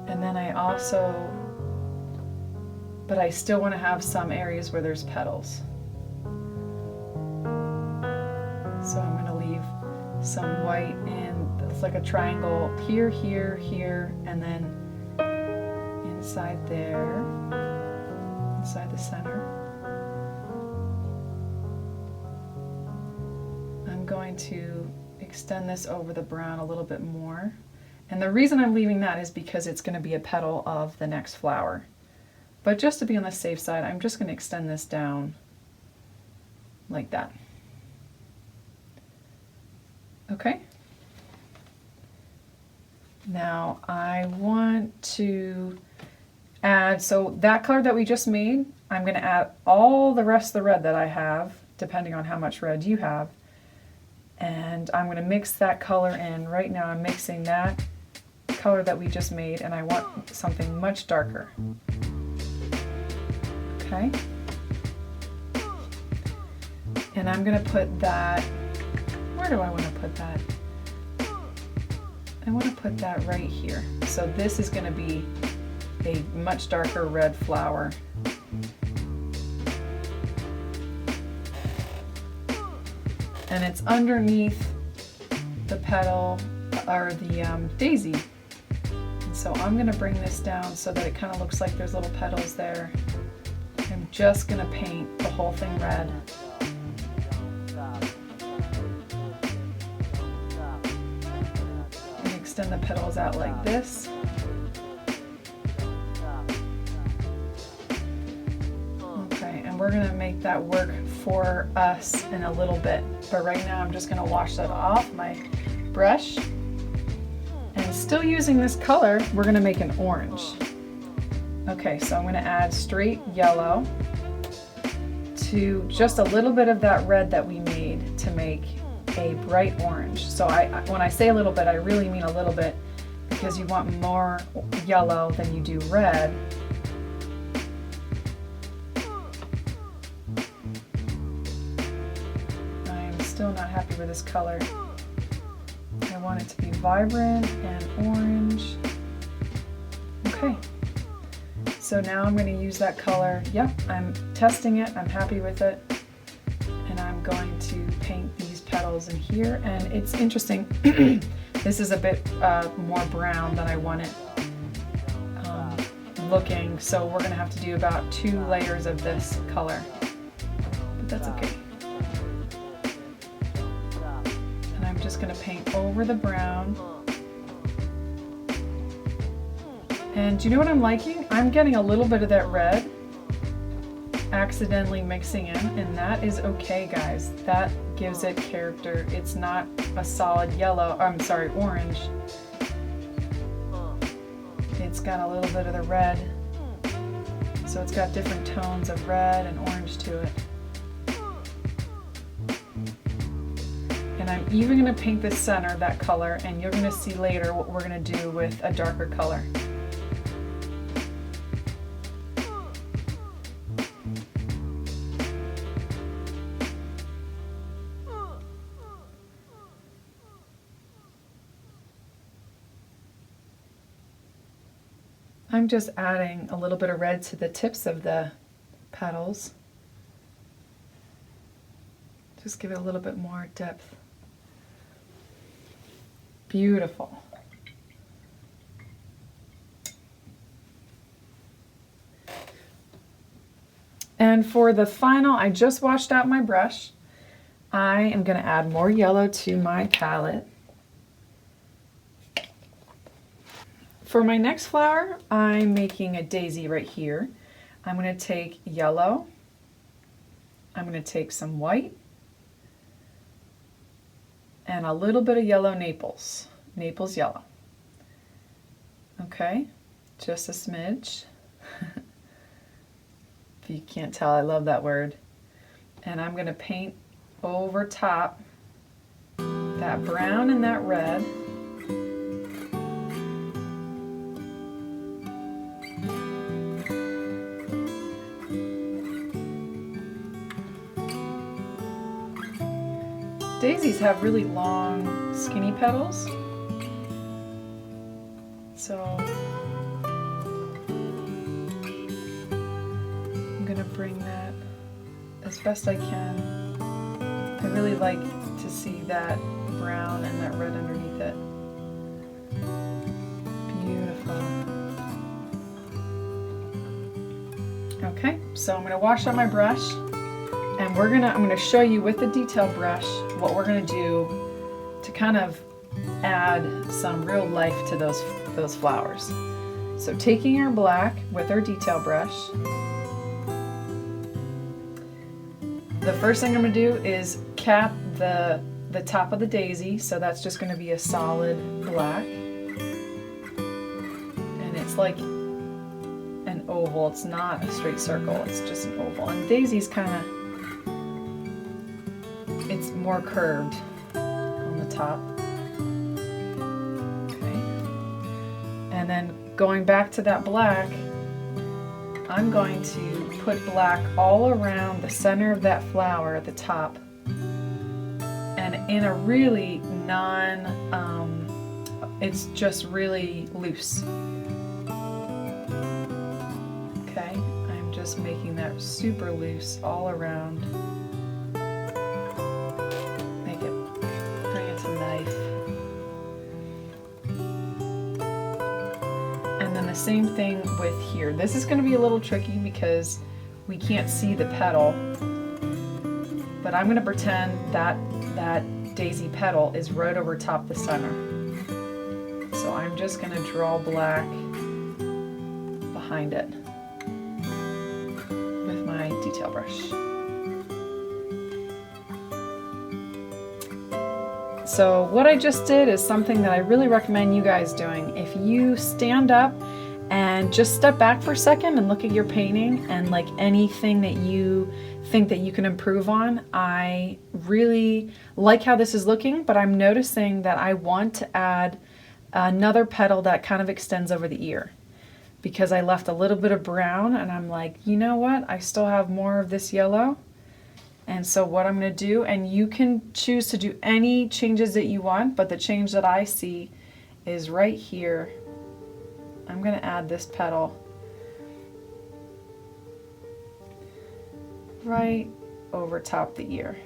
And then I also, but I still want to have some areas where there's petals. So I'm going to leave some white in, it's like a triangle here, here, here, and then inside there, inside the center. I'm going to extend this over the brown a little bit more. And the reason I'm leaving that is because it's going to be a petal of the next flower. But just to be on the safe side, I'm just going to extend this down like that. Okay. Now I want to add, so that color that we just made, I'm going to add all the rest of the red that I have, depending on how much red you have. And I'm going to mix that color in. Right now I'm mixing that color that we just made, and I want something much darker. Okay. And I'm going to put that, where do I want to put that? I want to put that right here. So this is going to be a much darker red flower. And it's underneath the petal, or the daisy. And so I'm going to bring this down so that it kind of looks like there's little petals there. I'm just going to paint the whole thing red. And extend the petals out like this. we're gonna make that work for us in a little bit. But right now I'm just gonna wash that off my brush. And still using this color, we're gonna make an orange. Okay, so I'm gonna add straight yellow to just a little bit of that red that we made to make a bright orange. So when I say a little bit, I really mean a little bit, because you want more yellow than you do red. I'm still not happy with this color. I want it to be vibrant and orange. Okay, so now I'm going to use that color. Yep, I'm testing it, I'm happy with it, and I'm going to paint these petals in here. And it's interesting, this is a bit more brown than I want it looking, so we're going to have to do about 2 layers of this color, but that's okay. And I'm just going to paint over the brown. And do you know what I'm liking? I'm getting a little bit of that red accidentally mixing in, and that is okay, guys. That gives it character. It's not a solid yellow, I'm sorry, orange. It's got a little bit of the red, so it's got different tones of red and orange to it. And I'm even going to paint the center that color, and you're going to see later what we're going to do with a darker color. I'm just adding a little bit of red to the tips of the petals. Just give it a little bit more depth. Beautiful. And for the final, I just washed out my brush. I am going to add more yellow to my palette. For my next flower, I'm making a daisy right here. I'm going to take yellow, I'm going to take some white, and a little bit of yellow Naples Yellow. Okay, just a smidge. If you can't tell, I love that word. And I'm going to paint over top that brown and that red. Daisies have really long, skinny petals, so I'm going to bring that as best I can. I really like to see that brown and that red underneath it. Beautiful. Okay, so I'm going to wash out my brush. And I'm going to show you with the detail brush what we're going to do to kind of add some real life to those flowers. So taking our black with our detail brush, the first thing I'm going to do is cap the top of the daisy. So that's just going to be a solid black. And it's like an oval. It's not a straight circle. It's just an oval. And daisy's kind of, it's more curved on the top. Okay. And then going back to that black, I'm going to put black all around the center of that flower at the top. And in a really it's just really loose. Okay, I'm just making that super loose all around. Same thing with here. This is going to be a little tricky because we can't see the petal, but I'm going to pretend that that daisy petal is right over top the center. So I'm just going to draw black behind it with my detail detail brush. So what I just did is something that I really recommend you guys doing. If you stand up and just step back for a second and look at your painting and like anything that you think that you can improve on. I really like how this is looking, but I'm noticing that I want to add another petal that kind of extends over the ear, because I left a little bit of brown and I'm like, you know what? I still have more of this yellow. And so what I'm going to do, and you can choose to do any changes that you want, but the change that I see is right here. I'm going to add this petal right over top the ear.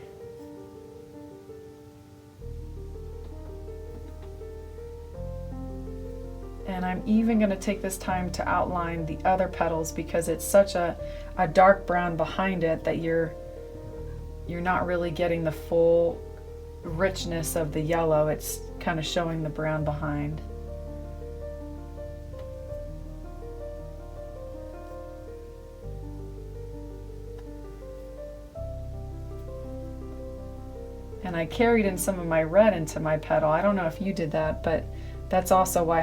And I'm even going to take this time to outline the other petals, because it's such a dark brown behind it that you're not really getting the full richness of the yellow. It's kind of showing the brown behind. And I carried in some of my red into my petal. I don't know if you did that, but that's also why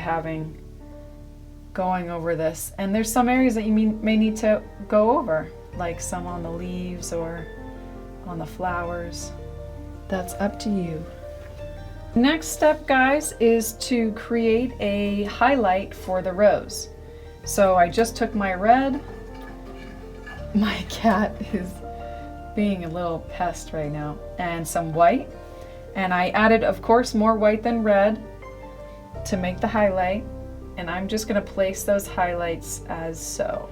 going over this. And there's some areas that you may need to go over, like some on the leaves or on the flowers. That's up to you. Next step, guys, is to create a highlight for the rose. So I just took my red. My cat is being a little pest right now, and some white, and I added, of course, more white than red to make the highlight, and I'm just going to place those highlights as so.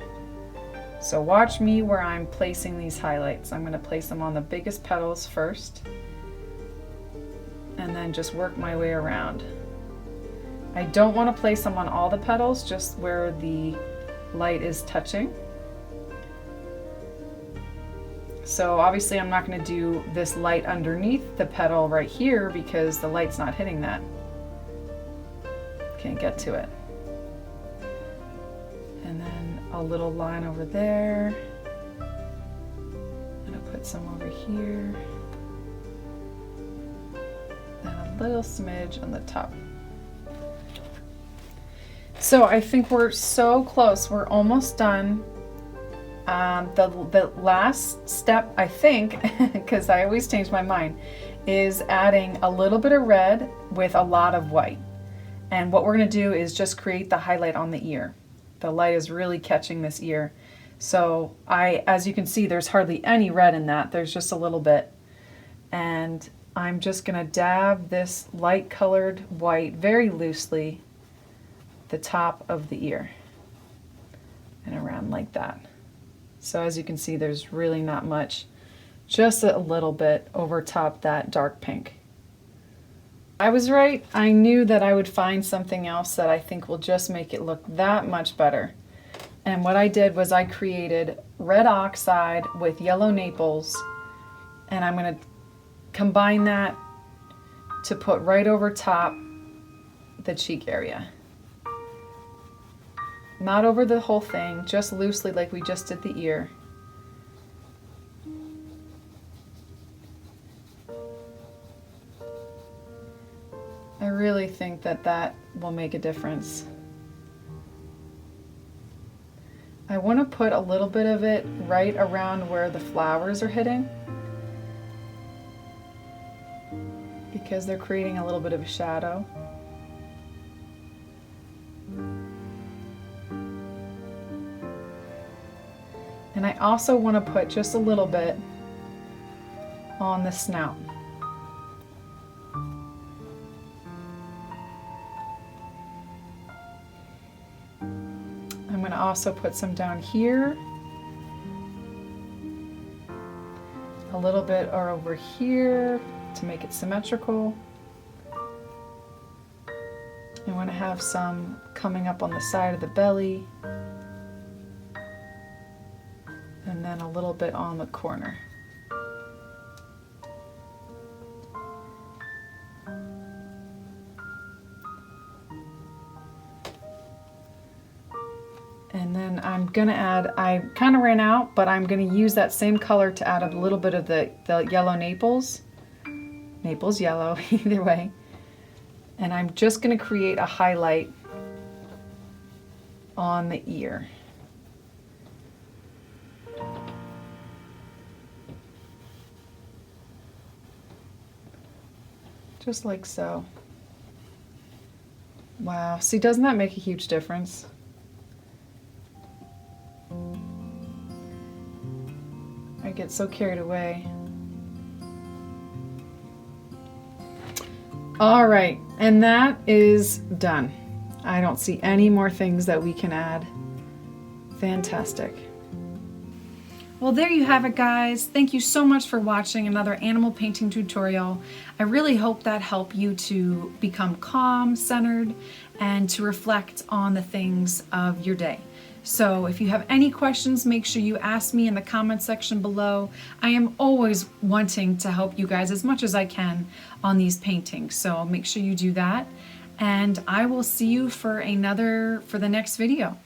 So watch me where I'm placing these highlights. I'm going to place them on the biggest petals first, and then just work my way around. I don't want to place them on all the petals, just where the light is touching. So obviously I'm not going to do this light underneath the petal right here because the light's not hitting that. Can't get to it. And then a little line over there. I'm going to put some over here. And a little smidge on the top. So I think we're so close. We're almost done. The last step, I think, because I always change my mind, is adding a little bit of red with a lot of white. And what we're going to do is just create the highlight on the ear. The light is really catching this ear. So as you can see, there's hardly any red in that. There's just a little bit. And I'm just going to dab this light colored white very loosely the top of the ear and around like that. So as you can see, there's really not much, just a little bit over top that dark pink. I was right. I knew that I would find something else that I think will just make it look that much better. And what I did was I created red oxide with yellow Naples, and I'm going to combine that to put right over top the cheek area. Not over the whole thing, just loosely like we just did the ear. I really think that that will make a difference. I want to put a little bit of it right around where the flowers are hitting, because they're creating a little bit of a shadow. And I also want to put just a little bit on the snout. I'm going to also put some down here, a little bit or over here to make it symmetrical. I want to have some coming up on the side of the belly, and then a little bit on the corner. And then I'm gonna add, I kind of ran out, but I'm gonna use that same color to add a little bit of the yellow Naples Yellow, either way. And I'm just gonna create a highlight on the ear. Just like so. Wow, see, doesn't that make a huge difference? I get so carried away. All right, and that is done. I don't see any more things that we can add. Fantastic. Well, there you have it, guys. Thank you so much for watching another animal painting tutorial. I really hope that helped you to become calm, centered, and to reflect on the things of your day. So if you have any questions, make sure you ask me in the comment section below. I am always wanting to help you guys as much as I can on these paintings. So make sure you do that. And I will see you for the next video.